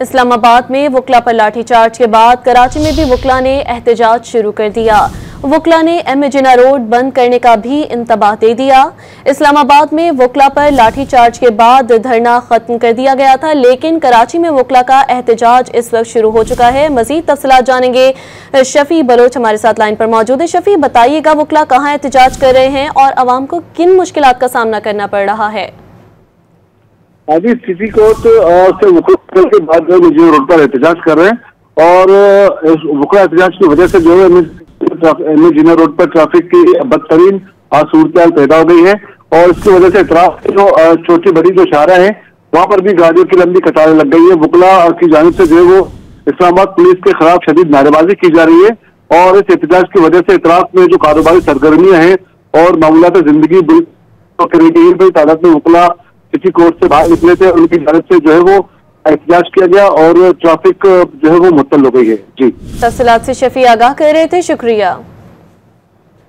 इस्लामाबाद में वकला पर लाठीचार्ज के बाद कराची में भी वकला ने एहतजाज शुरू कर दिया। वकला ने एम जिना रोड बंद करने का भी इंतबाह दे दिया। इस्लामाबाद में वकला पर लाठीचार्ज के बाद धरना खत्म कर दिया गया था, लेकिन कराची में वकला का एहतजाज इस वक्त शुरू हो चुका है। मजीद तफसीलात जानेंगे। शफी बलोच हमारे साथ लाइन पर मौजूद है। शफी, बताइएगा वकला कहाँ एहतजाज कर रहे हैं और आवाम को किन मुश्किलात का सामना करना पड़ रहा है? आज सिटी कोर्ट से वकला के बाद जो रोड पर एहतजाज कर रहे हैं और वकला एहतजाज की वजह से जो है जिना रोड पर ट्रैफिक की बदतरीन सूरत पैदा हो गई है और इसकी वजह से इतराफ जो छोटी बड़ी जो शाहरा है वहां पर भी गाड़ियों की लंबी कतारें लग गई है। वकला की जानिब से जो है वो इस्लामाबाद पुलिस के खिलाफ शदीद नारेबाजी की जा रही है और इस एहतजाज की वजह से इतराफ में जो कारोबारी सरगर्मियां हैं और मामूलात जिंदगी बड़ी तादाद में वकला सिटी कोर्ट से बाहर निकले थे। उनकी जानिब से जो है वो एहतजाज किया गया और ट्रैफिक जो है वो मुअत्तल हो गई है। जी, तफसीलात से शफी आगाह कर रहे थे, शुक्रिया।